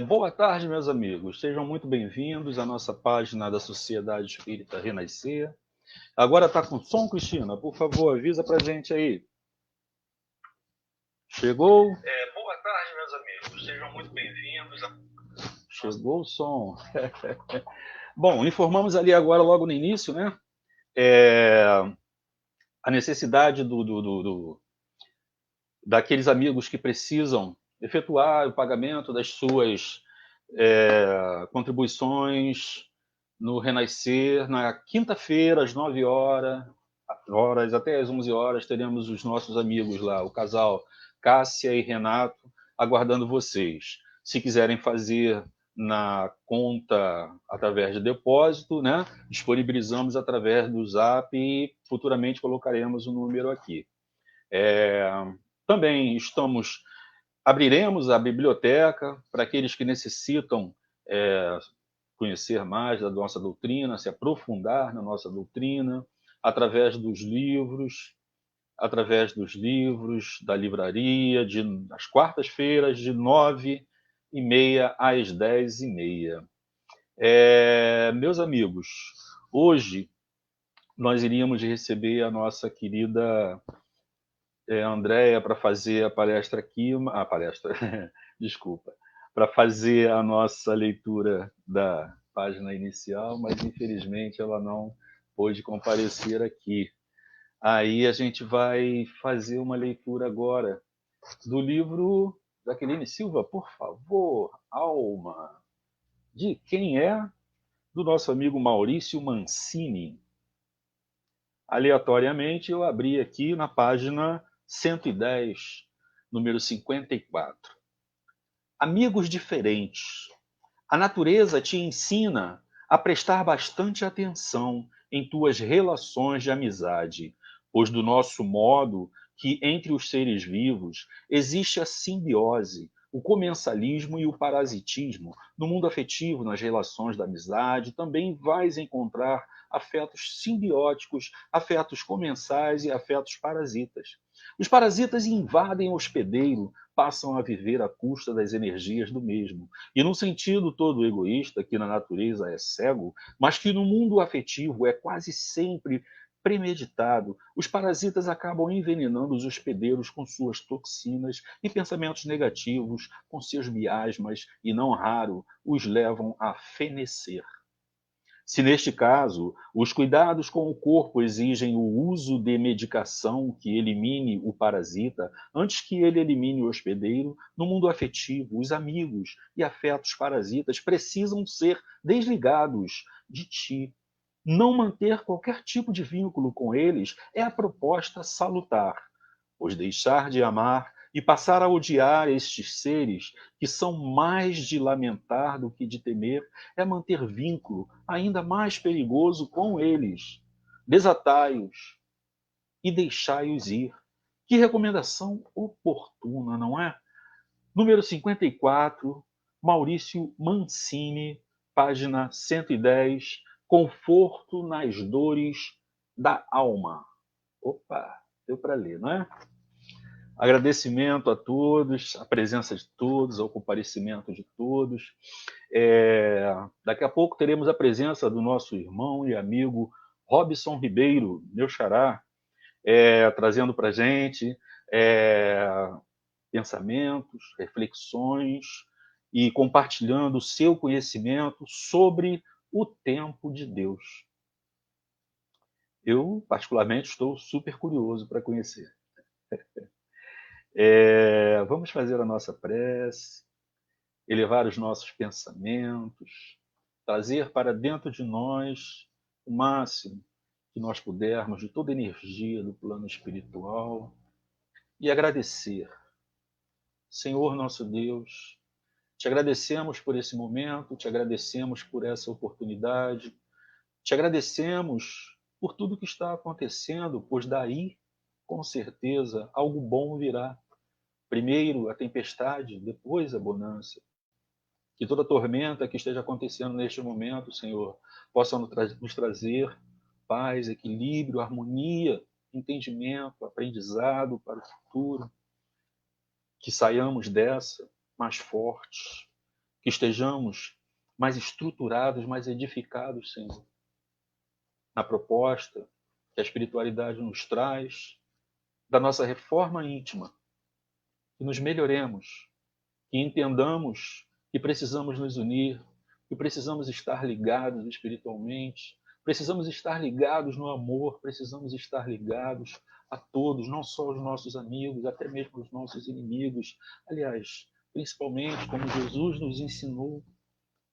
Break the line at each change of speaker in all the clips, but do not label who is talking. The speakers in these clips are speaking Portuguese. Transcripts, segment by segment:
Boa tarde, meus amigos. Sejam muito bem-vindos à nossa página da Sociedade Espírita Renascer. Agora está com som, Cristina? Por favor, avisa pra gente aí. Chegou?
Boa tarde, meus amigos. Sejam muito bem-vindos.
Chegou o som. Bom, informamos ali agora, logo no início, né? É, a necessidade daqueles amigos que precisam efetuar o pagamento das suas contribuições no Renascer, na quinta-feira, às 9 horas, até às 11 horas, teremos os nossos amigos lá, o casal Cássia e Renato, aguardando vocês. Se quiserem fazer na conta através de depósito, né? Disponibilizamos através do Zap e futuramente colocaremos o número aqui. É, Também abriremos a biblioteca para aqueles que necessitam é, conhecer mais da nossa doutrina, se aprofundar na nossa doutrina, através dos livros, da livraria, às quartas-feiras, de 9h30 às 10h30. Meus amigos, hoje nós iríamos receber a nossa querida Andréia para fazer a palestra aqui, desculpa, para fazer a nossa leitura da página inicial, mas infelizmente ela não pôde comparecer aqui. Aí a gente vai fazer uma leitura agora do livro Jaqueline Silva, por favor, Alma. De quem é? Do nosso amigo Maurício Mancini. Aleatoriamente, eu abri aqui na página 110, número 54. Amigos diferentes. A natureza te ensina a prestar bastante atenção em tuas relações de amizade, pois do nosso modo que entre os seres vivos existe a simbiose, o comensalismo e o parasitismo. No mundo afetivo, nas relações da amizade, também vais encontrar afetos simbióticos, afetos comensais e afetos parasitas. Os parasitas invadem o hospedeiro, passam a viver à custa das energias do mesmo. E num sentido todo egoísta, que na natureza é cego, mas que no mundo afetivo é quase sempre premeditado, os parasitas acabam envenenando os hospedeiros com suas toxinas e pensamentos negativos, com seus miasmas, e não raro os levam a fenecer. Se neste caso os cuidados com o corpo exigem o uso de medicação que elimine o parasita, antes que ele elimine o hospedeiro, no mundo afetivo, os amigos e afetos parasitas precisam ser desligados de ti. Não manter qualquer tipo de vínculo com eles é a proposta salutar, pois deixar de amar e passar a odiar estes seres, que são mais de lamentar do que de temer, é manter vínculo ainda mais perigoso com eles. Desatai-os e deixai-os ir. Que recomendação oportuna, não é? Número 54, Maurício Mancini, página 110, Conforto nas dores da alma. Opa, deu para ler, não é? Agradecimento a todos, a presença de todos, ao comparecimento de todos. Daqui a pouco teremos a presença do nosso irmão e amigo Robson Ribeiro, meu xará, trazendo para a gente é, pensamentos, reflexões e compartilhando o seu conhecimento sobre o tempo de Deus. Eu, particularmente, estou super curioso para conhecer. Vamos fazer a nossa prece, elevar os nossos pensamentos, trazer para dentro de nós o máximo que nós pudermos de toda a energia do plano espiritual e agradecer. Senhor nosso Deus, te agradecemos por esse momento, te agradecemos por essa oportunidade, te agradecemos por tudo que está acontecendo, pois daí, com certeza, algo bom virá. Primeiro a tempestade, depois a bonança. Que toda tormenta que esteja acontecendo neste momento, Senhor, possa nos trazer paz, equilíbrio, harmonia, entendimento, aprendizado para o futuro. Que saiamos dessa mais fortes, que estejamos mais estruturados, mais edificados, Senhor, na proposta que a espiritualidade nos traz, da nossa reforma íntima, que nos melhoremos, que entendamos que precisamos nos unir, que precisamos estar ligados espiritualmente, precisamos estar ligados no amor, precisamos estar ligados a todos, não só os nossos amigos, até mesmo os nossos inimigos. Aliás, principalmente como Jesus nos ensinou,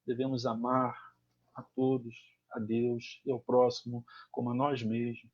devemos amar a todos, a Deus e ao próximo como a nós mesmos.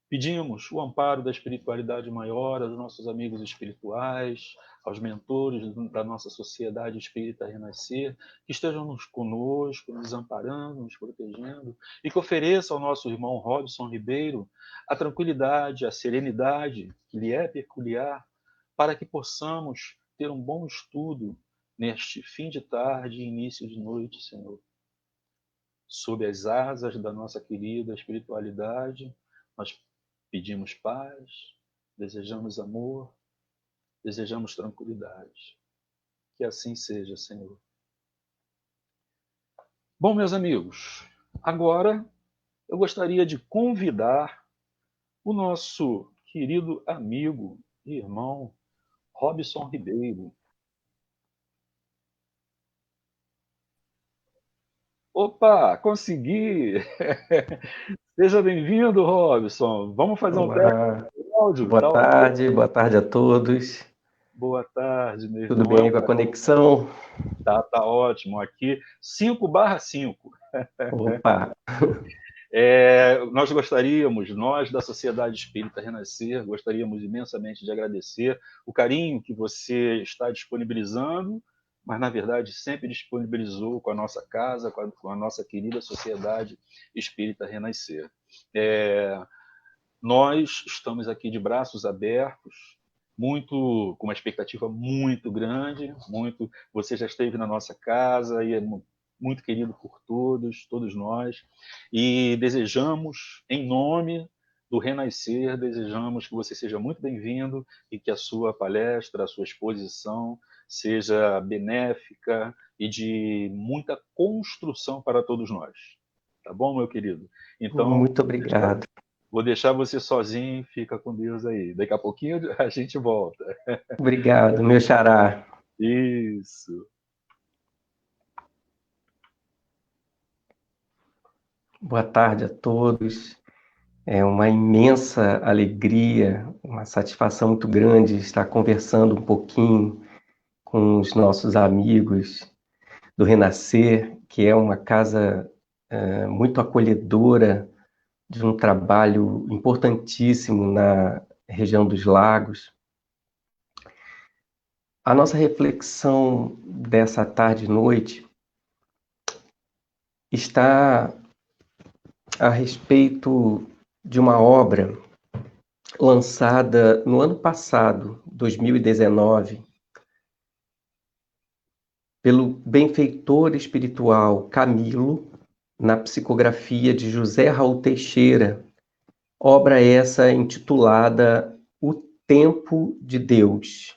Pedimos o amparo da espiritualidade maior aos nossos amigos espirituais, aos mentores da nossa sociedade espírita Renascer, que estejam conosco, nos amparando, nos protegendo, e que ofereça ao nosso irmão Robson Ribeiro a tranquilidade, a serenidade que lhe é peculiar, para que possamos ter um bom estudo neste fim de tarde e início de noite, Senhor. Sob as asas da nossa querida espiritualidade, nós pedimos paz, desejamos amor, desejamos tranquilidade. Que assim seja, Senhor. Bom, meus amigos, agora eu gostaria de convidar o nosso querido amigo e irmão Robson Ribeiro. Opa, consegui! Seja bem-vindo, Robson. Vamos fazer um teste
Olá,
de áudio? Tá ok?
boa tarde a todos.
Boa tarde, meu
Tudo
irmão.
bem aí com a conexão?
Tá ótimo. Aqui, 5/5.
Opa,
Nós nós da Sociedade Espírita Renascer, gostaríamos imensamente de agradecer o carinho que você está disponibilizando, mas, na verdade, sempre disponibilizou com a nossa casa, com a nossa querida Sociedade Espírita Renascer. Nós estamos aqui de braços abertos, com uma expectativa muito grande, você já esteve na nossa casa e é muito querido por todos nós, e desejamos, em nome do Renascer, desejamos que você seja muito bem-vindo e que a sua palestra, a sua exposição seja benéfica e de muita construção para todos nós. Tá bom, meu querido? Então,
muito obrigado.
vou deixar você sozinho, fica com Deus aí. Daqui a pouquinho a gente volta.
Obrigado, meu xará.
Isso.
Boa tarde a todos. É uma imensa alegria, uma satisfação muito grande estar conversando um pouquinho com os nossos amigos do Renascer, que é uma casa muito acolhedora, de um trabalho importantíssimo na região dos lagos. A nossa reflexão dessa tarde e noite está a respeito de uma obra lançada no ano passado, 2019, pelo benfeitor espiritual Camilo, na psicografia de José Raul Teixeira, obra essa intitulada O Tempo de Deus.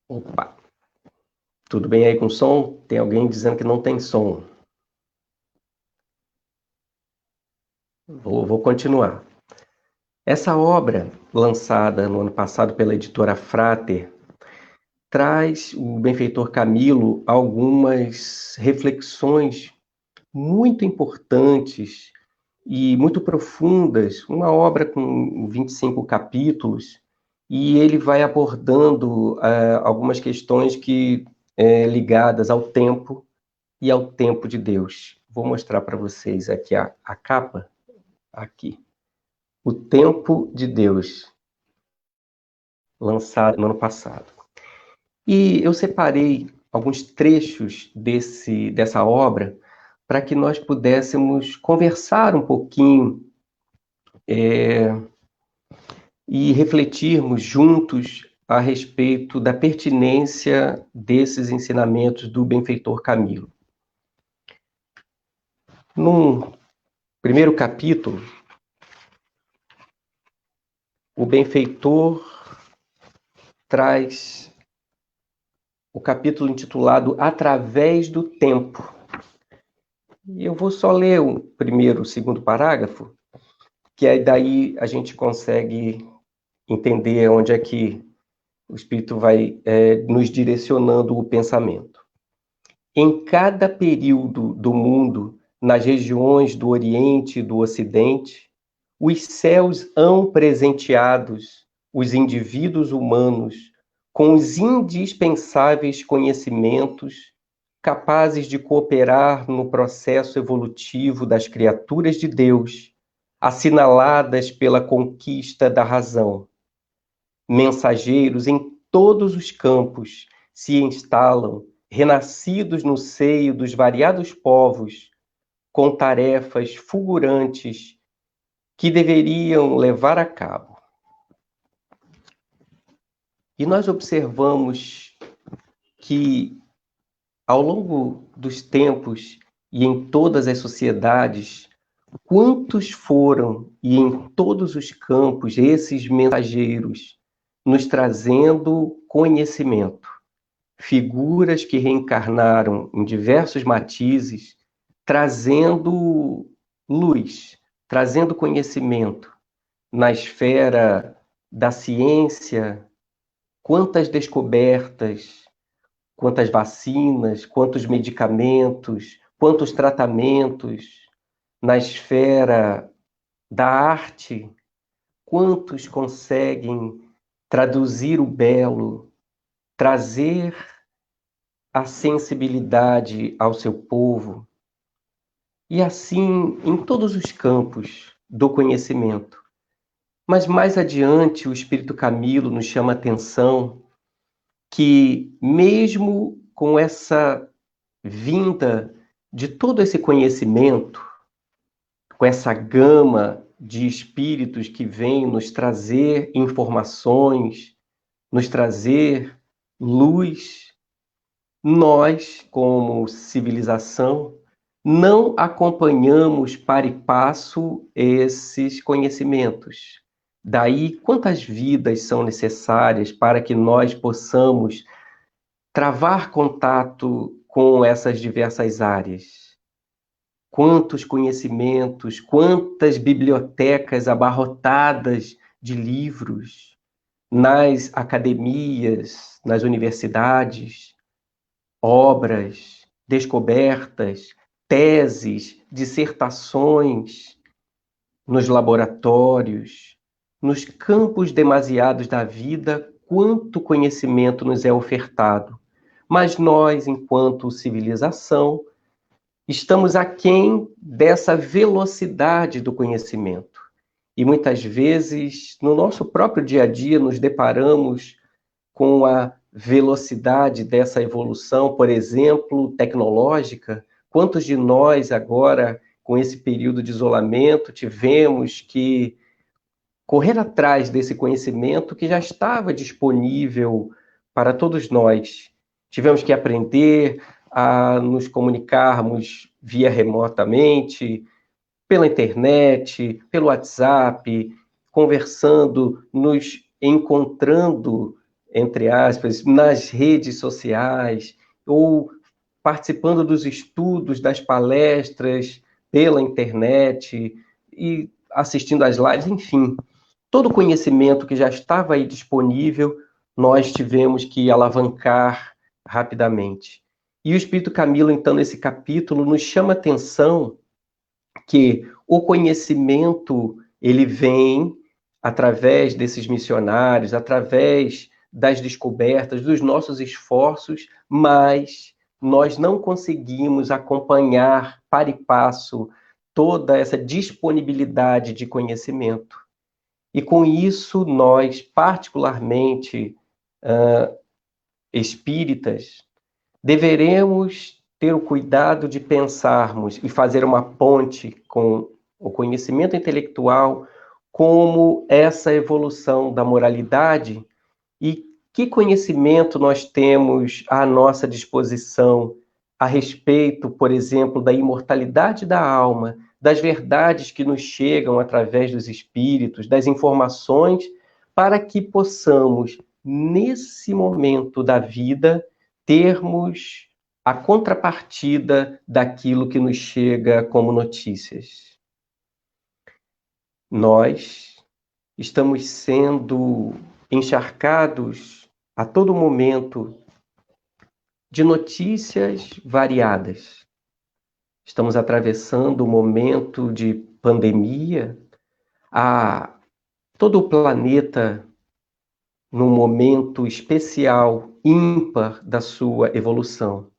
Opa! Tudo bem aí com o som? Tem alguém dizendo que não tem som. Vou continuar. Essa obra, lançada no ano passado pela editora Frater, traz o benfeitor Camilo algumas reflexões muito importantes e muito profundas, uma obra com 25 capítulos, e ele vai abordando algumas questões ligadas ao tempo e ao tempo de Deus. Vou mostrar para vocês aqui a capa, aqui. O Tempo de Deus, lançado no ano passado. E eu separei alguns trechos dessa obra para que nós pudéssemos conversar um pouquinho e refletirmos juntos a respeito da pertinência desses ensinamentos do benfeitor Camilo. No primeiro capítulo, o benfeitor traz o capítulo intitulado Através do Tempo. E eu vou só ler o primeiro, o segundo parágrafo, que aí daí a gente consegue entender onde é que o Espírito vai nos direcionando o pensamento. Em cada período do mundo, nas regiões do Oriente e do Ocidente, os céus hão presenteados os indivíduos humanos com os indispensáveis conhecimentos capazes de cooperar no processo evolutivo das criaturas de Deus, assinaladas pela conquista da razão. Mensageiros em todos os campos se instalam, renascidos no seio dos variados povos, com tarefas fulgurantes que deveriam levar a cabo. E nós observamos que, ao longo dos tempos e em todas as sociedades, quantos foram, e em todos os campos, esses mensageiros, nos trazendo conhecimento. Figuras que reencarnaram em diversos matizes, trazendo luz, trazendo conhecimento na esfera da ciência. Quantas descobertas, quantas vacinas, quantos medicamentos, quantos tratamentos na esfera da arte, quantos conseguem traduzir o belo, trazer a sensibilidade ao seu povo, e assim em todos os campos do conhecimento. Mas mais adiante o Espírito Camilo nos chama a atenção que mesmo com essa vinda de todo esse conhecimento, com essa gama de espíritos que vêm nos trazer informações, nos trazer luz, nós, como civilização, não acompanhamos para e passo esses conhecimentos. Daí, quantas vidas são necessárias para que nós possamos travar contato com essas diversas áreas? Quantos conhecimentos, quantas bibliotecas abarrotadas de livros nas academias, nas universidades, obras, descobertas, teses, dissertações, nos laboratórios, nos campos demasiados da vida, quanto conhecimento nos é ofertado. Mas nós, enquanto civilização, estamos aquém dessa velocidade do conhecimento. E muitas vezes, no nosso próprio dia a dia, nos deparamos com a velocidade dessa evolução, por exemplo, tecnológica. Quantos de nós agora, com esse período de isolamento, tivemos que correr atrás desse conhecimento que já estava disponível para todos nós? Tivemos que aprender a nos comunicarmos via remotamente, pela internet, pelo WhatsApp, conversando, nos encontrando, entre aspas, nas redes sociais, ou participando dos estudos, das palestras pela internet, e assistindo às lives, enfim. Todo o conhecimento que já estava aí disponível, nós tivemos que alavancar rapidamente. E o Espírito Camilo, então, nesse capítulo, nos chama a atenção que o conhecimento, ele vem através desses missionários, através das descobertas, dos nossos esforços, mas nós não conseguimos acompanhar para e passo toda essa disponibilidade de conhecimento. E com isso, nós, particularmente espíritas, deveremos ter o cuidado de pensarmos e fazer uma ponte com o conhecimento intelectual, como essa evolução da moralidade, e que conhecimento nós temos à nossa disposição a respeito, por exemplo, da imortalidade da alma, das verdades que nos chegam através dos espíritos, das informações para que possamos, nesse momento da vida, termos a contrapartida daquilo que nos chega como notícias. Nós estamos sendo encharcados a todo momento de notícias variadas. Estamos atravessando um momento de pandemia, todo o planeta num momento especial, ímpar da sua evolução.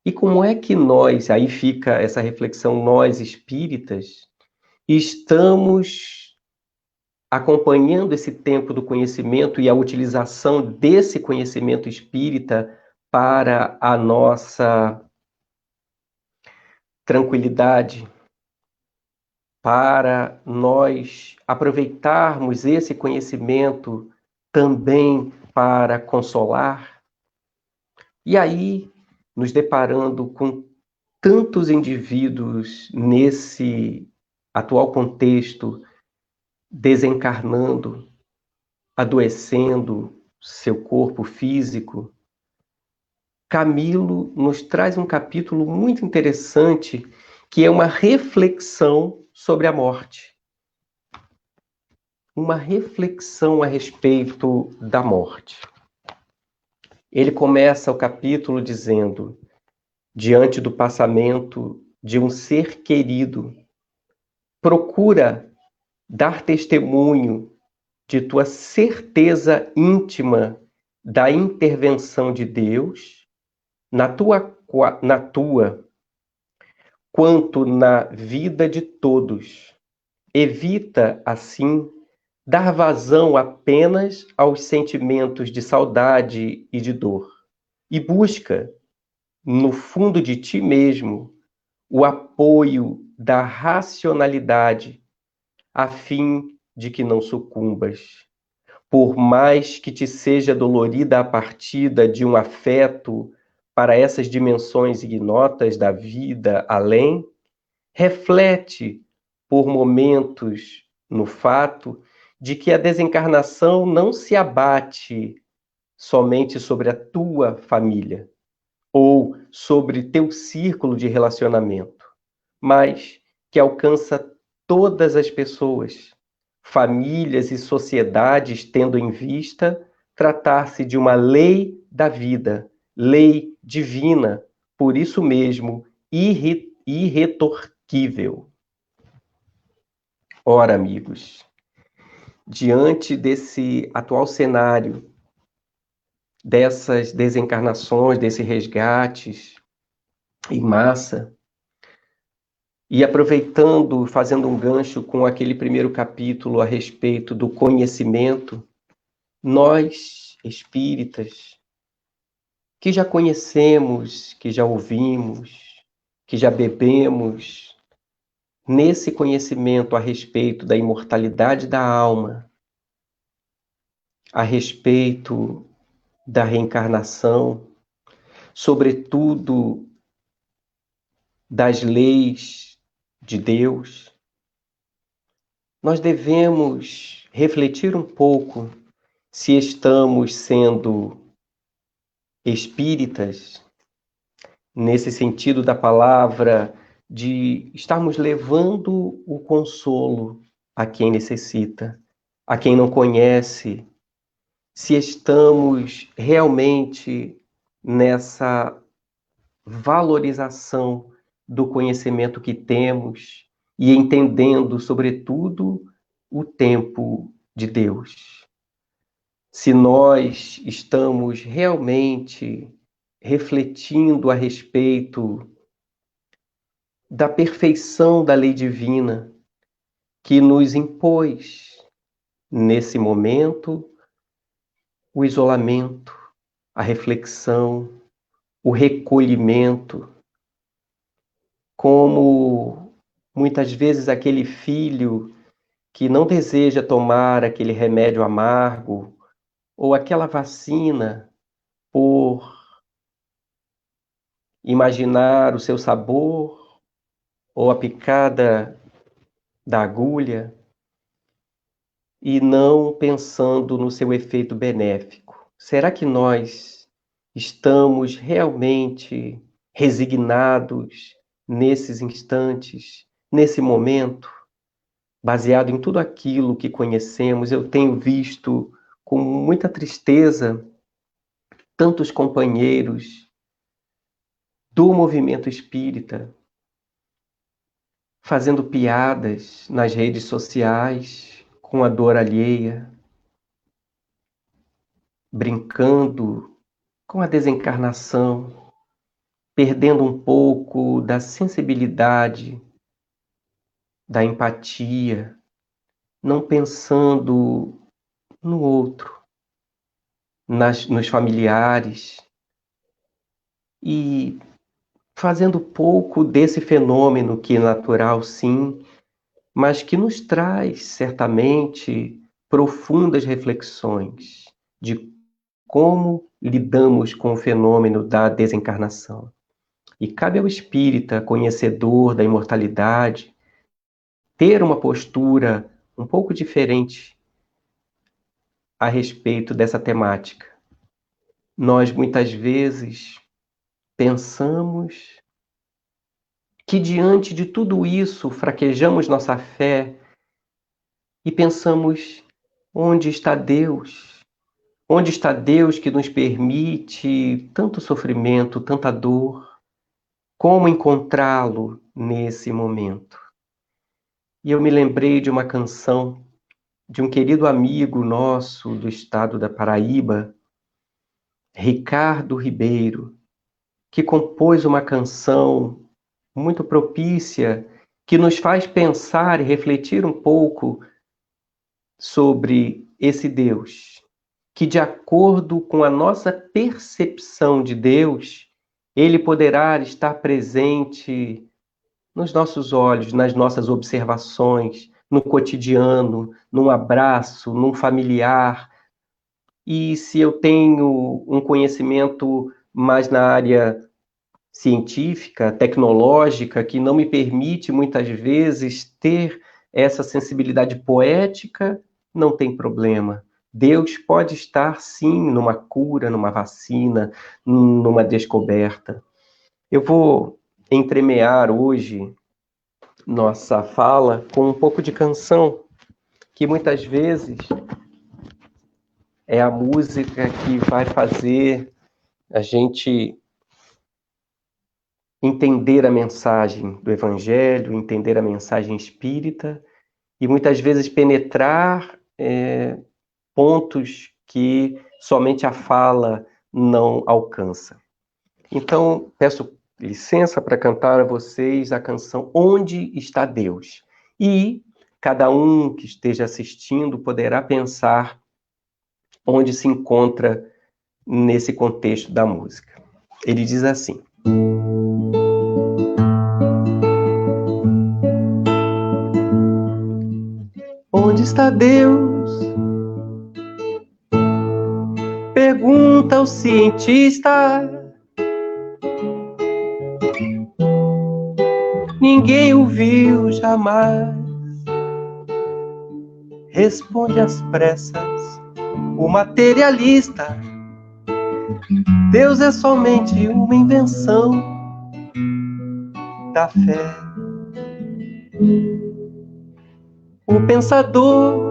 E como é que nós, aí fica essa reflexão, nós espíritas, estamos acompanhando esse tempo do conhecimento e a utilização desse conhecimento espírita para a nossa tranquilidade, para nós aproveitarmos esse conhecimento também para consolar. E aí, nos deparando com tantos indivíduos nesse atual contexto, desencarnando, adoecendo seu corpo físico, Camilo nos traz um capítulo muito interessante, que é uma reflexão sobre a morte. Uma reflexão a respeito da morte. Ele começa o capítulo dizendo: diante do passamento de um ser querido, procura dar testemunho de tua certeza íntima da intervenção de Deus na tua quanto na vida de todos. Evita, assim, dar vazão apenas aos sentimentos de saudade e de dor, e busca, no fundo de ti mesmo, o apoio da racionalidade, a fim de que não sucumbas. Por mais que te seja dolorida a partida de um afeto para essas dimensões ignotas da vida além, reflete por momentos no fato de que a desencarnação não se abate somente sobre a tua família ou sobre teu círculo de relacionamento, mas que alcança todas as pessoas, famílias e sociedades, tendo em vista tratar-se de uma lei da vida, lei divina, por isso mesmo irretorquível. Ora, amigos, diante desse atual cenário, dessas desencarnações, desses resgates em massa, e aproveitando, fazendo um gancho com aquele primeiro capítulo a respeito do conhecimento, nós, espíritas, que já conhecemos, que já ouvimos, que já bebemos nesse conhecimento a respeito da imortalidade da alma, a respeito da reencarnação, sobretudo das leis de Deus, nós devemos refletir um pouco se estamos sendo espíritas, nesse sentido da palavra, de estarmos levando o consolo a quem necessita, a quem não conhece, se estamos realmente nessa valorização do conhecimento que temos e entendendo, sobretudo, o tempo de Deus. Se nós estamos realmente refletindo a respeito da perfeição da lei divina que nos impôs, nesse momento, o isolamento, a reflexão, o recolhimento, como muitas vezes aquele filho que não deseja tomar aquele remédio amargo ou aquela vacina por imaginar o seu sabor ou a picada da agulha. e não pensando no seu efeito benéfico. Será que nós estamos realmente resignados nesses instantes, nesse momento, baseado em tudo aquilo que conhecemos? Eu tenho visto com muita tristeza tantos companheiros do movimento espírita fazendo piadas nas redes sociais com a dor alheia, brincando com a desencarnação, perdendo um pouco da sensibilidade, da empatia, não pensando no outro, nos familiares, e fazendo pouco desse fenômeno que é natural, sim, mas que nos traz, certamente, profundas reflexões de como lidamos com o fenômeno da desencarnação. E cabe ao espírita, conhecedor da imortalidade, ter uma postura um pouco diferente a respeito dessa temática. Nós, muitas vezes, pensamos que diante de tudo isso fraquejamos nossa fé e pensamos: onde está Deus? Onde está Deus que nos permite tanto sofrimento, tanta dor? Como encontrá-lo nesse momento? E eu me lembrei de uma canção de um querido amigo nosso do estado da Paraíba, Ricardo Ribeiro, que compôs uma canção muito propícia, que nos faz pensar e refletir um pouco sobre esse Deus, que de acordo com a nossa percepção de Deus, ele poderá estar presente nos nossos olhos, nas nossas observações, no cotidiano, num abraço, num familiar. E se eu tenho um conhecimento mais na área científica, tecnológica, que não me permite muitas vezes ter essa sensibilidade poética, não tem problema. Deus pode estar sim numa cura, numa vacina, numa descoberta. Eu vou entremear hoje nossa fala com um pouco de canção, que muitas vezes é a música que vai fazer a gente entender a mensagem do Evangelho, entender a mensagem espírita e muitas vezes penetrar pontos que somente a fala não alcança. Então, peço licença para cantar a vocês a canção Onde Está Deus? E cada um que esteja assistindo poderá pensar onde se encontra nesse contexto da música. Ele diz assim: onde está Deus? Pergunta o cientista. Ninguém o viu jamais. Responde às pressas o materialista. Deus é somente uma invenção da fé. O pensador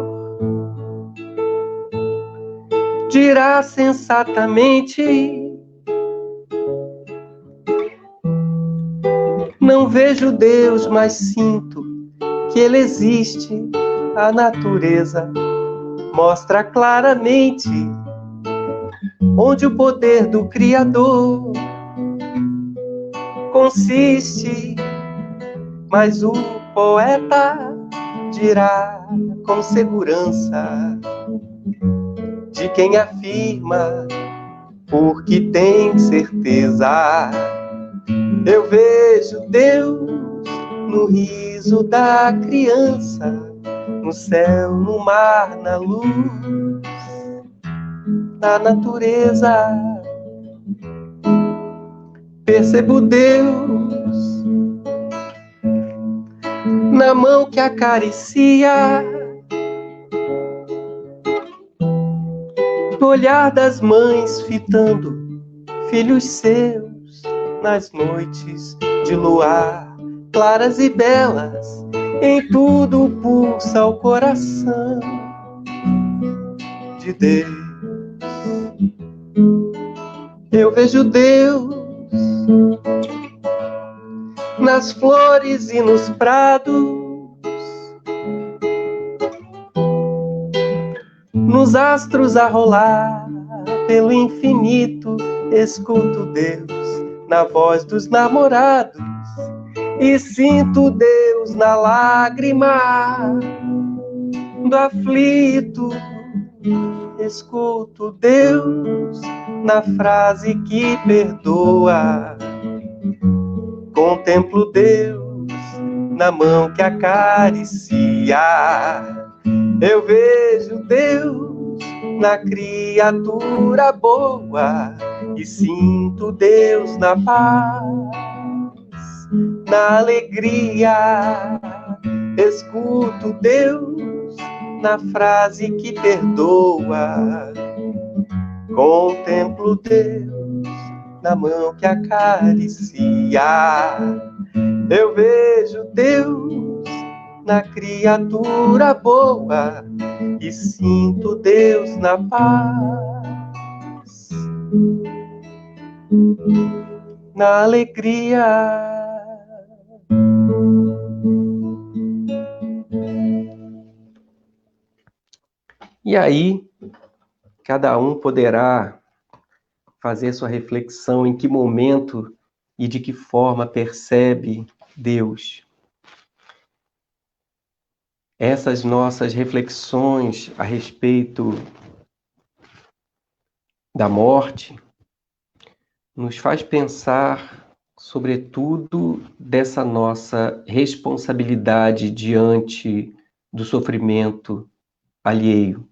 dirá sensatamente: não vejo Deus, mas sinto que Ele existe. A natureza mostra claramente onde o poder do Criador consiste. Mas o poeta dirá com segurança de quem afirma, porque tem certeza. Eu vejo Deus no riso da criança, no céu, no mar, na luz, na natureza. Percebo Deus na mão que acaricia Sinto o olhar das mães fitando filhos seus nas noites de luar, claras e belas, em tudo pulsa o coração de Deus. Eu vejo Deus nas flores e nos prados, nos astros a rolar pelo infinito. Escuto Deus na voz dos namorados e sinto Deus na lágrima do aflito. Escuto Deus na frase que perdoa. Contemplo Deus na mão que acaricia. Eu vejo Deus na criatura boa e sinto Deus na paz, na alegria. Escuto Deus na frase que perdoa. Contemplo Deus na mão que acaricia. Eu vejo Deus na criatura boa e sinto Deus na paz, na alegria. E aí, cada um poderá fazer sua reflexão em que momento e de que forma percebe Deus. Essas nossas reflexões a respeito da morte nos faz pensar, sobretudo, dessa nossa responsabilidade diante do sofrimento alheio,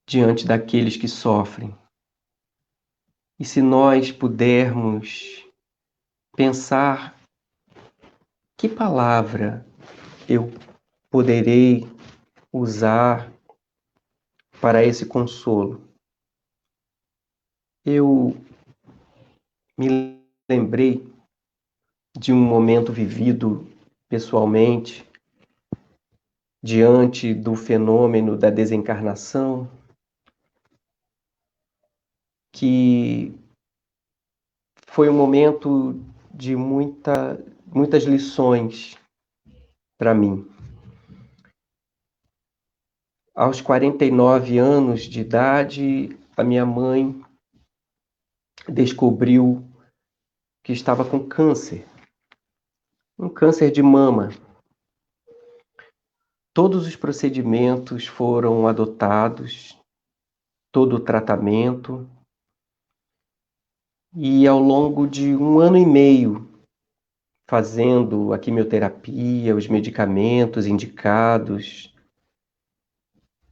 diante daqueles que sofrem. E se nós pudermos pensar que palavra eu poderei usar para esse consolo. Eu me lembrei de um momento vivido pessoalmente diante do fenômeno da desencarnação, que foi um momento de muitas lições para mim. Aos 49 anos de idade, a minha mãe descobriu que estava com câncer, um câncer de mama. Todos os procedimentos foram adotados, todo o tratamento, e ao longo de 1 ano e meio, fazendo a quimioterapia, os medicamentos indicados,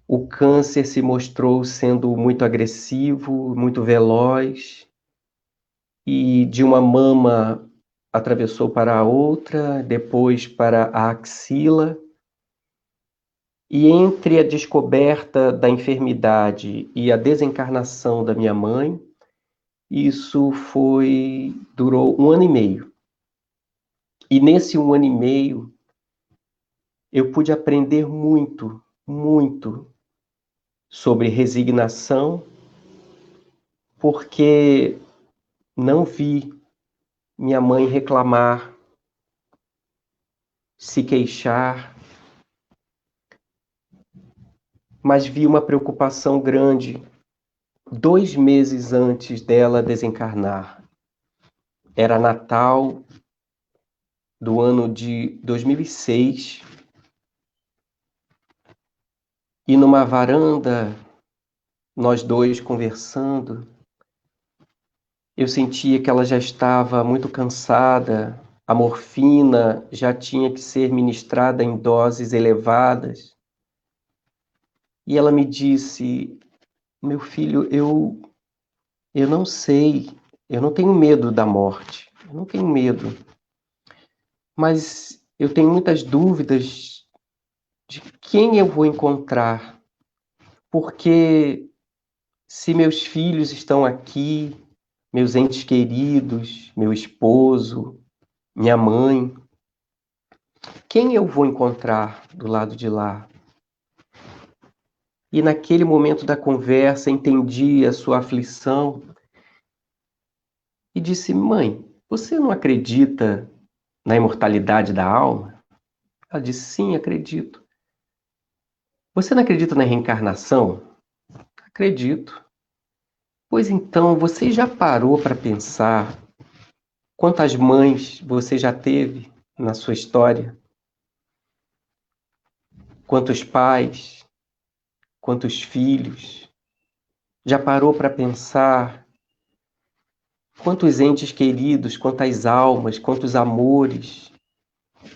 o câncer se mostrou sendo muito agressivo, muito veloz, e de uma mama atravessou para a outra, depois para a axila. E entre a descoberta da enfermidade e a desencarnação da minha mãe, isso durou 1 ano e meio. E nesse 1 ano e meio, eu pude aprender muito, muito sobre resignação, porque não vi minha mãe reclamar, se queixar, mas vi uma preocupação grande 2 meses antes dela desencarnar. Era Natal do ano de 2006, e numa varanda, nós dois conversando, eu sentia que ela já estava muito cansada, a morfina já tinha que ser ministrada em doses elevadas. E ela me disse: meu filho, eu não sei, eu não tenho medo da morte, eu não tenho medo, mas eu tenho muitas dúvidas de quem eu vou encontrar Porque se meus filhos estão aqui, meus entes queridos, meu esposo, minha mãe, quem eu vou encontrar do lado de lá? E naquele momento da conversa entendi a sua aflição e disse: mãe, você não acredita na imortalidade da alma? Ela disse: sim, acredito. Você não acredita na reencarnação? Acredito. Pois então, você já parou para pensar quantas mães você já teve na sua história? Quantos pais? Quantos filhos? Já parou para pensar quantos entes queridos, quantas almas, quantos amores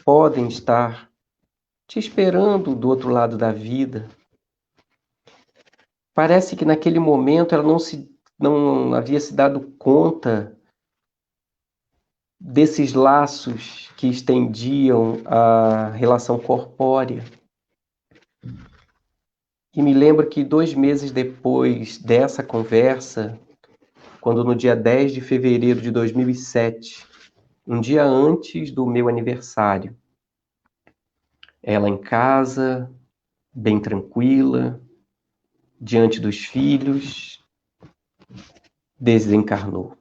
podem estar te esperando do outro lado da vida? Parece que naquele momento ela não havia se dado conta desses laços que estendiam a relação corpórea. E me lembro que 2 meses depois dessa conversa, quando no dia 10 de fevereiro de 2007, um dia antes do meu aniversário, ela em casa, bem tranquila, diante dos filhos, desencarnou.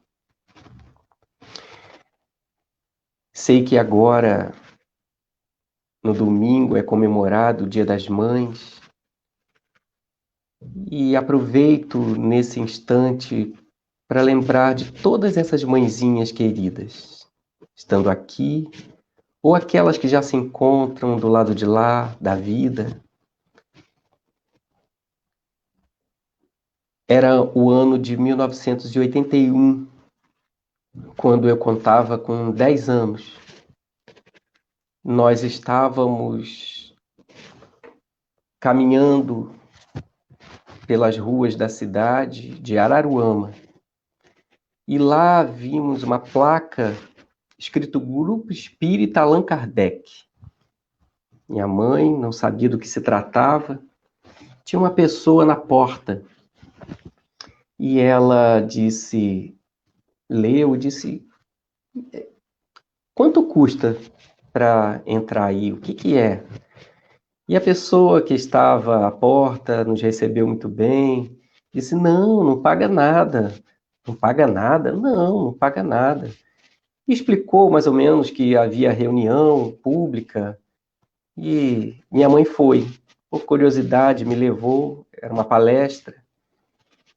Sei que agora, no domingo, é comemorado o Dia das Mães, e aproveito nesse instante para lembrar de todas essas mãezinhas queridas, estando aqui, ou aquelas que já se encontram do lado de lá, da vida. Era o ano de 1981, quando eu contava com 10 anos. Nós estávamos caminhando pelas ruas da cidade de Araruama, e lá vimos uma placa escrito Grupo Espírita Allan Kardec. Minha mãe não sabia do que se tratava. Tinha uma pessoa na porta e ela leu e disse: quanto custa para entrar aí? O que é? E a pessoa que estava à porta nos recebeu muito bem, disse: não paga nada. Não paga nada? Não paga nada. E explicou mais ou menos que havia reunião pública e minha mãe foi. Por curiosidade, me levou, era uma palestra.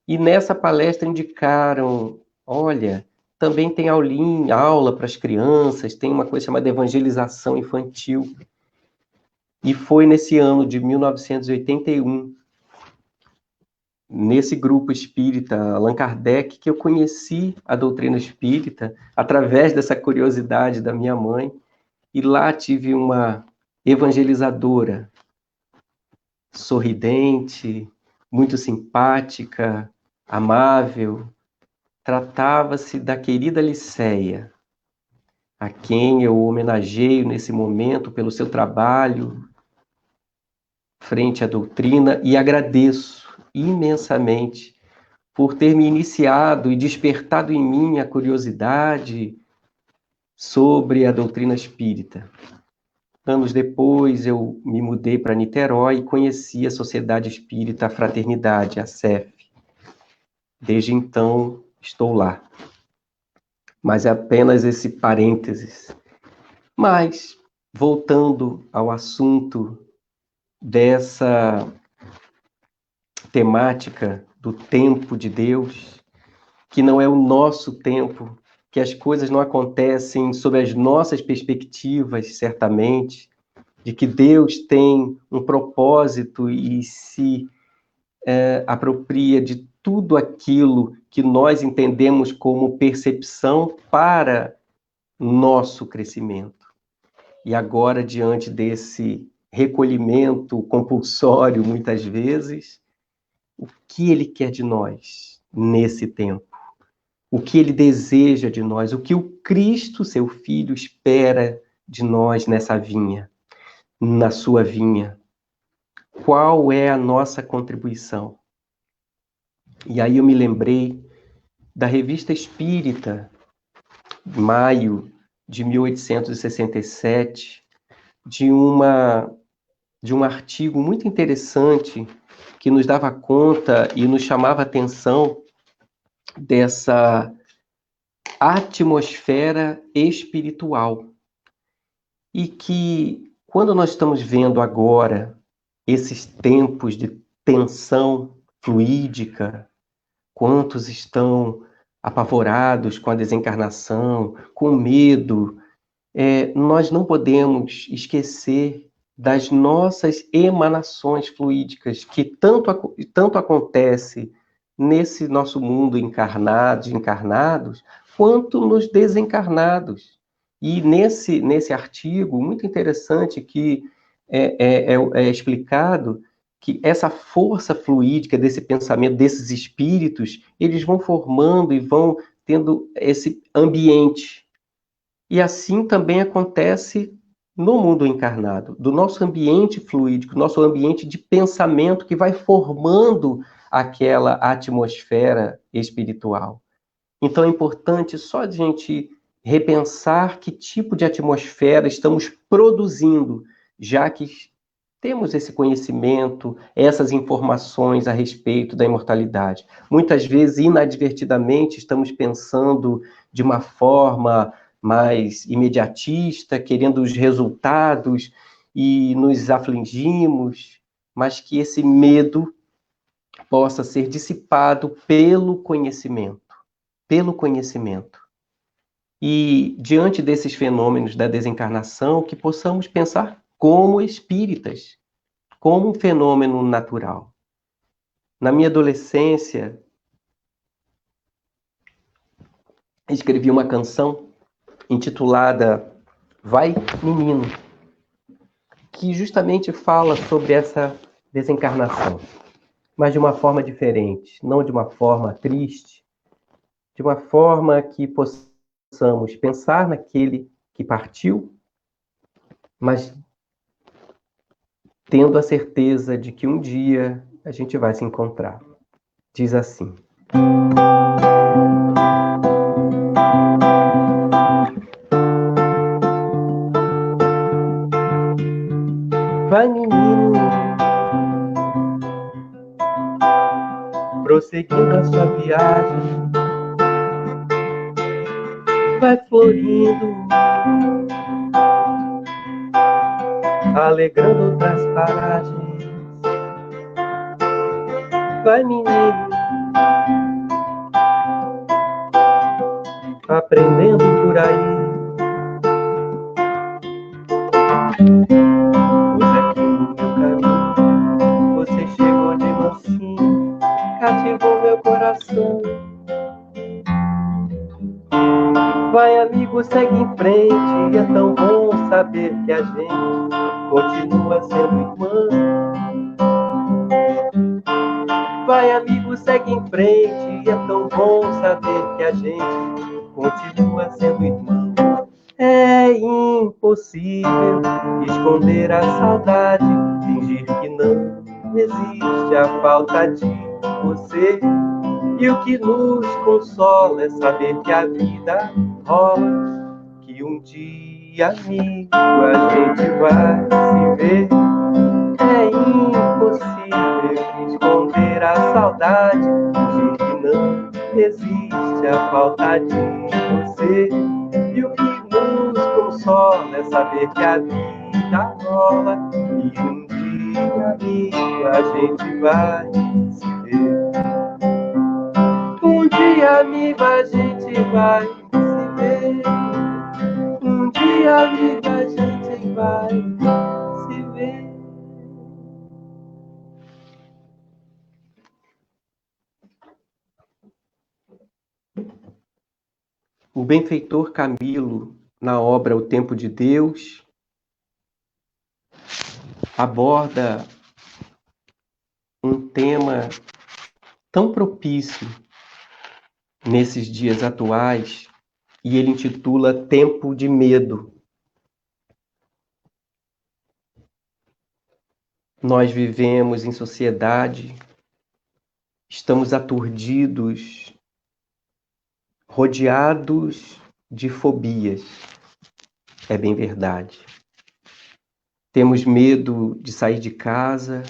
E nessa palestra indicaram, olha, também tem aula para as crianças, tem uma coisa chamada evangelização infantil. E foi nesse ano de 1981, nesse grupo espírita Allan Kardec, que eu conheci a doutrina espírita através dessa curiosidade da minha mãe. E lá tive uma evangelizadora, sorridente, muito simpática, amável. Tratava-se da querida Liceia, a quem eu homenageio nesse momento pelo seu trabalho frente à doutrina e agradeço imensamente por ter me iniciado e despertado em mim a curiosidade sobre a doutrina espírita. Anos depois, eu me mudei para Niterói e conheci a Sociedade Espírita Fraternidade, a SEF. Desde então, estou lá. Mas é apenas esse parênteses. Mas, voltando ao assunto dessa temática do tempo de Deus, que não é o nosso tempo, que as coisas não acontecem sob as nossas perspectivas, certamente, de que Deus tem um propósito e se apropria de tudo aquilo que nós entendemos como percepção para nosso crescimento. E agora, diante desse recolhimento compulsório, muitas vezes, o que Ele quer de nós nesse tempo? O que Ele deseja de nós? O que o Cristo, seu Filho, espera de nós nessa vinha, na sua vinha? qual é a nossa contribuição. E aí eu me lembrei da Revista Espírita, maio de 1867, de um artigo muito interessante que nos dava conta e nos chamava a atenção dessa atmosfera espiritual. E que, quando nós estamos vendo agora esses tempos de tensão fluídica, quantos estão apavorados com a desencarnação, com medo, nós não podemos esquecer das nossas emanações fluídicas, que tanto acontece nesse nosso mundo encarnados, quanto nos desencarnados. E nesse artigo, muito interessante, que é explicado que essa força fluídica desse pensamento, desses espíritos, eles vão formando e vão tendo esse ambiente. E assim também acontece no mundo encarnado, do nosso ambiente fluídico, nosso ambiente de pensamento que vai formando aquela atmosfera espiritual. Então é importante só a gente repensar que tipo de atmosfera estamos produzindo, já que temos esse conhecimento, essas informações a respeito da imortalidade. Muitas vezes, inadvertidamente, estamos pensando de uma forma mais imediatista, querendo os resultados e nos afligimos, mas que esse medo possa ser dissipado pelo conhecimento. Pelo conhecimento. E, diante desses fenômenos da desencarnação, que possamos pensar como espíritas, como um fenômeno natural. Na minha adolescência, escrevi uma canção intitulada Vai Menino, que justamente fala sobre essa desencarnação, mas de uma forma diferente, não de uma forma triste, de uma forma que possamos pensar naquele que partiu, mas tendo a certeza de que um dia a gente vai se encontrar. Diz assim: vai, menino, prosseguindo a sua viagem, vai florindo, alegrando outras paragens. Vai, menino, aprendendo por aí. Pois aqui no meu caminho você chegou de mansinho, cativou meu coração. Vai, amigo, segue em frente, é tão bom saber que a gente continua sendo irmão. Vai, amigo, segue em frente, é tão bom saber que a gente continua sendo irmão. É impossível esconder a saudade, fingir que não existe a falta de você. E o que nos consola é saber que a vida rola, que um dia, amigo, a gente vai se ver. É impossível esconder a saudade, fingir que não existe a falta de você. E o que nos consola é saber que a vida rola, e um dia, amigo, a gente vai se ver. Um dia, amigo, a gente vai se ver. Um dia, amigo, a gente vai se ver. O benfeitor Camilo, na obra O Tempo de Deus, aborda um tema tão propício nesses dias atuais, e ele intitula Tempo de Medo. Nós vivemos em sociedade, estamos aturdidos, rodeados de fobias. É bem verdade. Temos medo de sair de casa,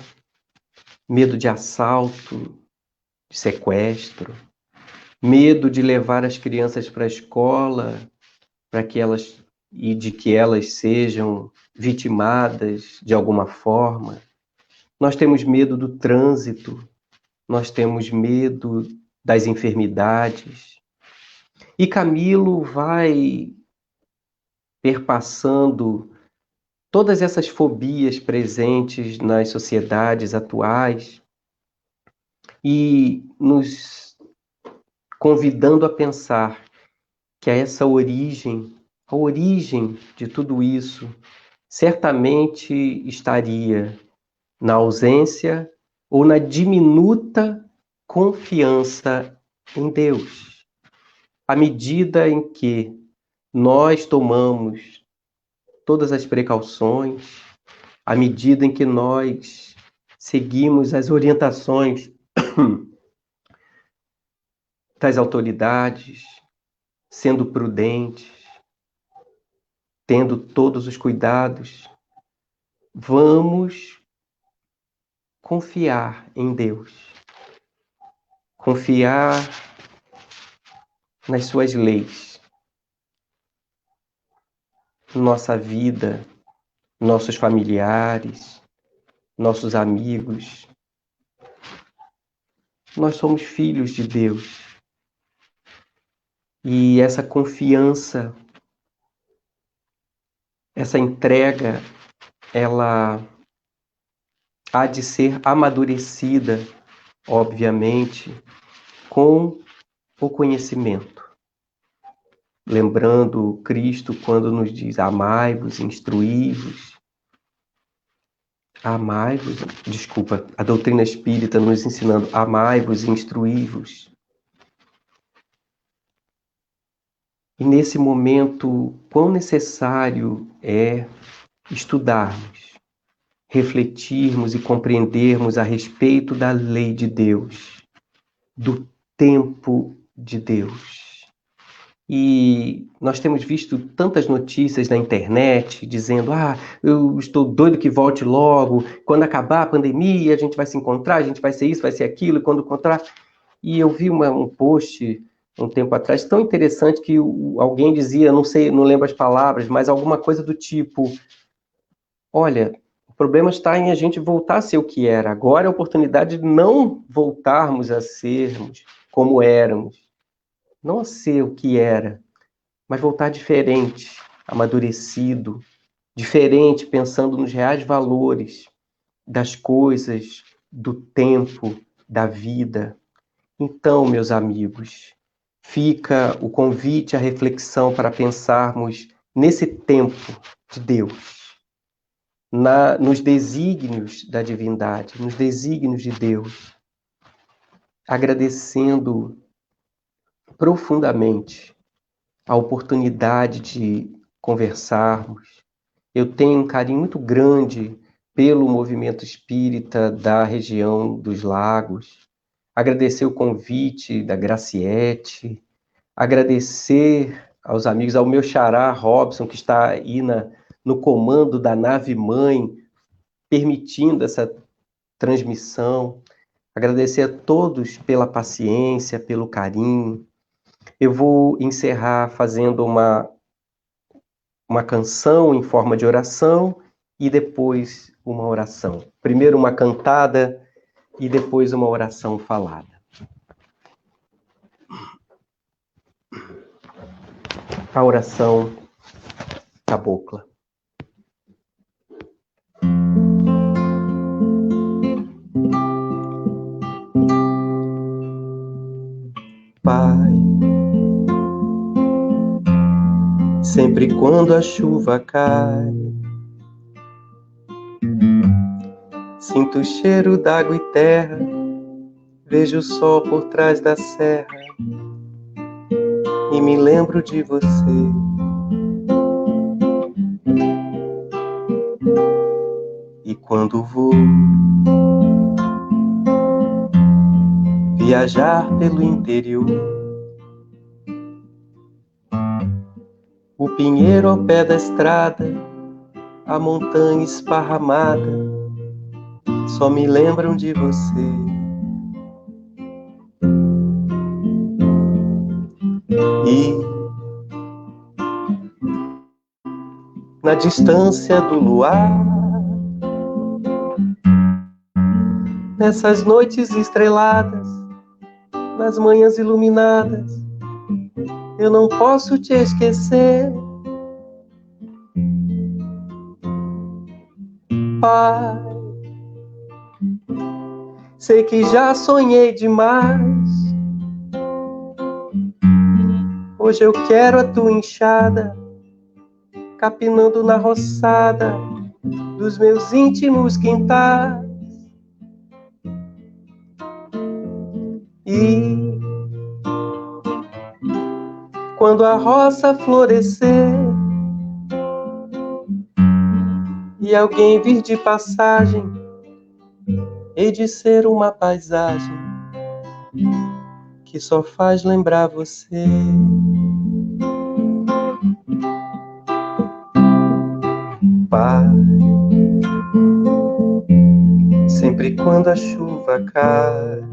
medo de assalto, de sequestro, medo de levar as crianças para a escola, de que elas sejam vitimadas de alguma forma. Nós temos medo do trânsito, nós temos medo das enfermidades. E Camilo vai perpassando todas essas fobias presentes nas sociedades atuais e nos convidando a pensar que essa origem, a origem de tudo isso, certamente estaria na ausência ou na diminuta confiança em Deus. À medida em que nós tomamos todas as precauções, à medida em que nós seguimos as orientações das autoridades, sendo prudentes, tendo todos os cuidados, vamos confiar em Deus, confiar nas suas leis, nossa vida, nossos familiares, nossos amigos. Nós somos filhos de Deus. E essa confiança, essa entrega, ela há de ser amadurecida, obviamente, com o conhecimento. Lembrando Cristo quando nos diz: amai-vos, instruí-vos. Amai-vos, desculpa, a doutrina espírita nos ensinando: amai-vos, instruí-vos. E nesse momento, quão necessário é estudarmos, refletirmos e compreendermos a respeito da lei de Deus, do tempo de Deus. E nós temos visto tantas notícias na internet dizendo: eu estou doido que volte logo, quando acabar a pandemia a gente vai se encontrar, a gente vai ser isso, vai ser aquilo, e quando encontrar... E eu vi um post um tempo atrás tão interessante que alguém dizia, não sei, não lembro as palavras, mas alguma coisa do tipo: olha, o problema está em a gente voltar a ser o que era. Agora é a oportunidade de não voltarmos a sermos como éramos. Não a ser o que era, mas voltar diferente, amadurecido, diferente, pensando nos reais valores das coisas, do tempo, da vida. Então, meus amigos, fica o convite à reflexão para pensarmos nesse tempo de Deus, nos desígnios da divindade, nos desígnios de Deus, agradecendo profundamente a oportunidade de conversarmos. Eu tenho um carinho muito grande pelo movimento espírita da região dos Lagos, agradecer o convite da Graciete, agradecer aos amigos, ao meu xará Robson, que está aí no comando da nave-mãe, permitindo essa transmissão, agradecer a todos pela paciência, pelo carinho. Eu vou encerrar fazendo uma canção em forma de oração e depois uma oração. Primeiro uma cantada e depois uma oração falada. A oração cabocla. Pai, sempre quando a chuva cai, sinto o cheiro d'água e terra, vejo o sol por trás da serra e me lembro de você. E quando vou viajar pelo interior, o pinheiro ao pé da estrada, a montanha esparramada, só me lembram de você. E na distância do luar, nessas noites estreladas, nas manhãs iluminadas, eu não posso te esquecer. Pai, sei que já sonhei demais. Hoje eu quero a tua enxada, capinando na roçada dos meus íntimos quintais. E quando a roça florescer e alguém vir de passagem, hei de ser uma paisagem que só faz lembrar você. Pai, sempre quando a chuva cai,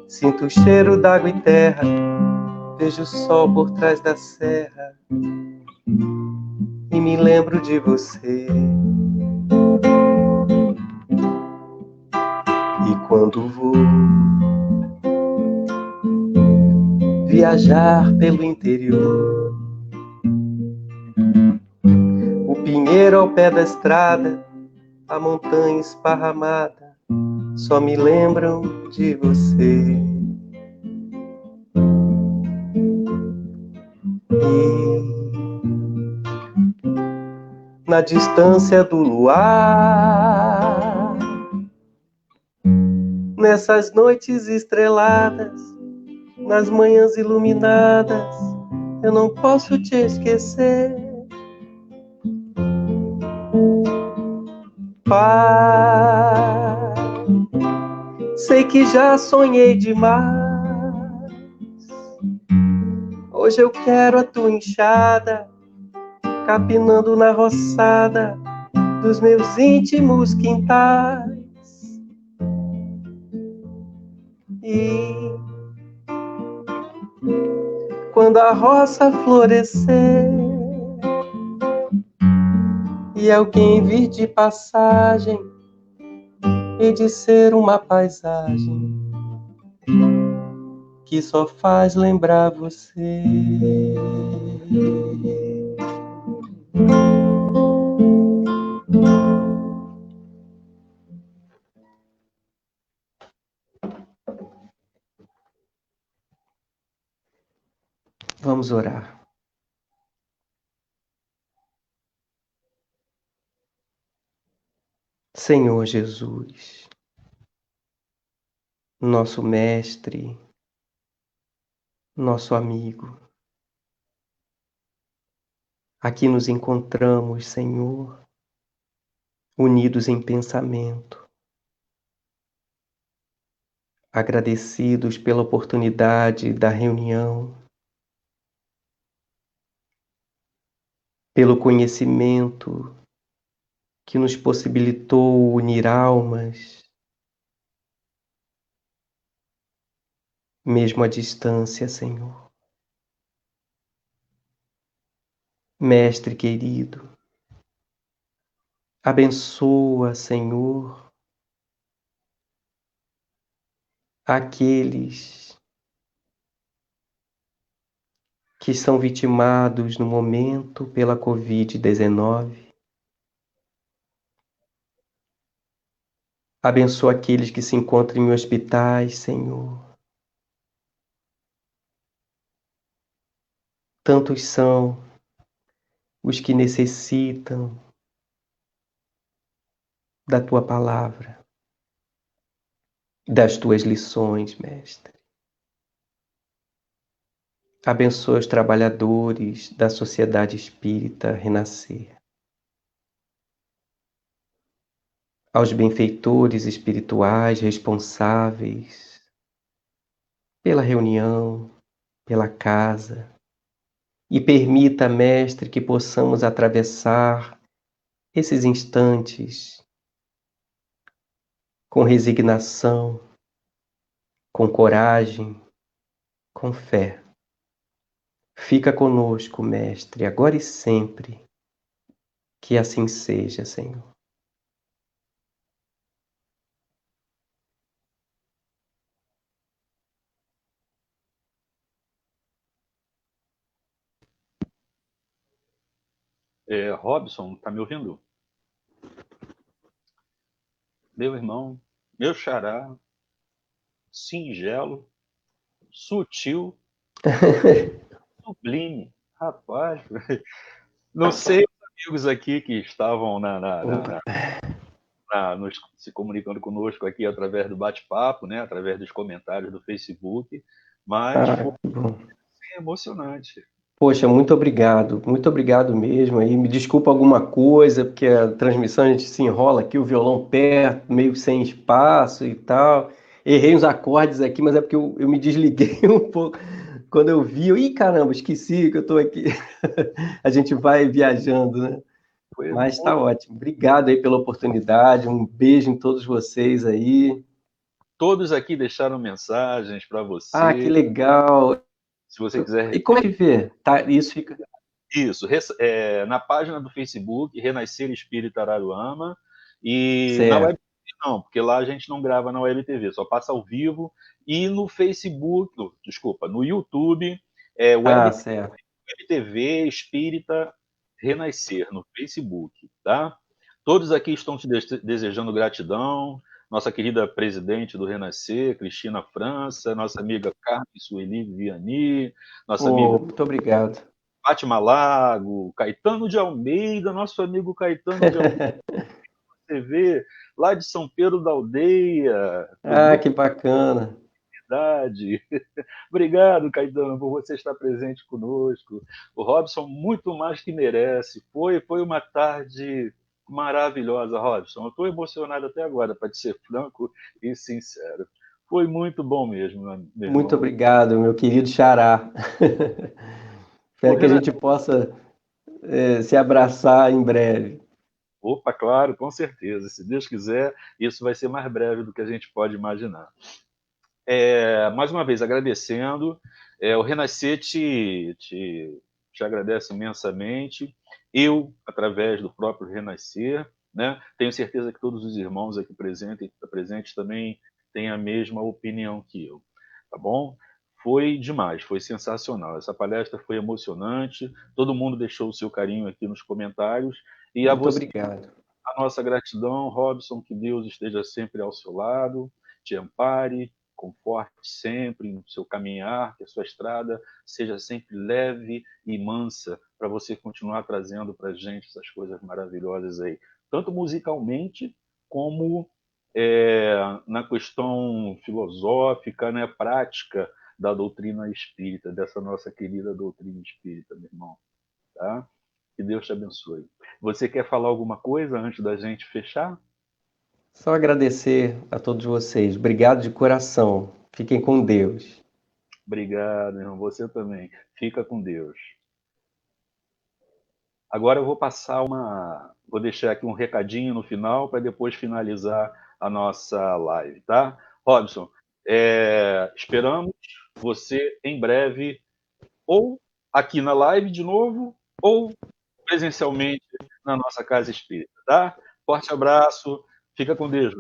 sinto o cheiro d'água e terra, vejo o sol por trás da serra e me lembro de você. E quando vou viajar pelo interior, o pinheiro ao pé da estrada, a montanha esparramada, só me lembram de você. E na distância do luar, nessas noites estreladas, nas manhãs iluminadas, eu não posso te esquecer. Pai, sei que já sonhei demais. Hoje eu quero a tua enxada, capinando na roçada dos meus íntimos quintais. E quando a roça florescer e alguém vir de passagem, hei de ser uma paisagem que só faz lembrar você. Vamos orar. Senhor Jesus, nosso mestre, nosso amigo, aqui nos encontramos, Senhor, unidos em pensamento, agradecidos pela oportunidade da reunião, pelo conhecimento que nos possibilitou unir almas, mesmo à distância, Senhor. Mestre querido, abençoa, Senhor, aqueles que são vitimados no momento pela Covid-19. Abençoa aqueles que se encontram em hospitais, Senhor. Tantos são os que necessitam da Tua palavra, das Tuas lições, Mestre. Abençoa os trabalhadores da Sociedade Espírita Renascer. aos benfeitores espirituais responsáveis pela reunião, pela casa, e permita, Mestre, que possamos atravessar esses instantes com resignação, com coragem, com fé. Fica conosco, Mestre, agora e sempre. Que assim seja, Senhor.
Robson, tá me ouvindo? Meu irmão, meu xará, singelo, sutil, sublime. Rapaz, não sei os amigos aqui que estavam se comunicando conosco aqui através do bate-papo, né, através dos comentários do Facebook, mas foi
Que bom.
emocionante.
Poxa, muito obrigado mesmo. Aí me desculpa alguma coisa, porque a transmissão a gente se enrola aqui, o violão perto, meio sem espaço e tal. Errei uns acordes aqui, mas é porque eu me desliguei um pouco. Quando eu vi, ih, caramba, esqueci que eu tô aqui. A gente vai viajando, né?
Foi
Mas tá
muito...
ótimo. Obrigado aí pela oportunidade. Um beijo em todos vocês aí.
Todos aqui deixaram mensagens para
Ah, que
você.
legal.
Se você quiser.
E como é que vê? Tá, isso fica.
Isso, na página do Facebook, Renascer Espírita Araruama, e na Web
Certo.
TV não, porque lá a gente não grava na Web TV, só passa ao vivo, e no Facebook, desculpa, no YouTube,
Ah, certo.
Web TV Espírita Renascer, no Facebook, tá? Todos aqui estão te desejando gratidão, nossa querida presidente do Renascer, Cristina França, nossa amiga Carmen Sueli Vianney, nossa amiga
Oh, muito obrigado.
Fátima Lago, Caetano de Almeida, nosso amigo Caetano de Almeida, TV, lá de São Pedro da Aldeia, do
Ah,
Grupo
que bacana.
Cidade. Obrigado, Caetano, por você estar presente conosco. O Robson muito mais que merece. Foi uma tarde maravilhosa, Robson. Eu estou emocionado até agora, para te ser franco e sincero. Foi muito bom mesmo, meu
Muito
irmão.
obrigado, meu querido Xará.
O
Espero que a
Renan...
gente possa se abraçar em breve.
Opa, claro, com certeza. Se Deus quiser, isso vai ser mais breve do que a gente pode imaginar. Mais uma vez, agradecendo. O Renascer te agradece imensamente. Eu, através do próprio Renascer, né? Tenho certeza que todos os irmãos aqui presentes também têm a mesma opinião que eu. Tá bom? Foi demais, foi sensacional. Essa palestra foi emocionante. Todo mundo deixou o seu carinho aqui nos comentários. E a
Muito
você,
obrigado.
a nossa gratidão, Robson, que Deus esteja sempre ao seu lado, te ampare, conforte sempre no seu caminhar, que a sua estrada seja sempre leve e mansa, para você continuar trazendo para a gente essas coisas maravilhosas aí, tanto musicalmente como na questão filosófica, né, prática da doutrina espírita, dessa nossa querida doutrina espírita, meu irmão. Tá? Que Deus te abençoe. Você quer falar alguma coisa antes da gente fechar?
Só agradecer a todos vocês. Obrigado de coração. Fiquem com Deus.
Obrigado, irmão. Você também. Fica com Deus. Agora eu vou passar Vou deixar aqui um recadinho no final para depois finalizar a nossa live, tá? Robson, esperamos você em breve, ou aqui na live de novo, ou presencialmente na nossa casa espírita, tá? Forte abraço. Fica com Deus.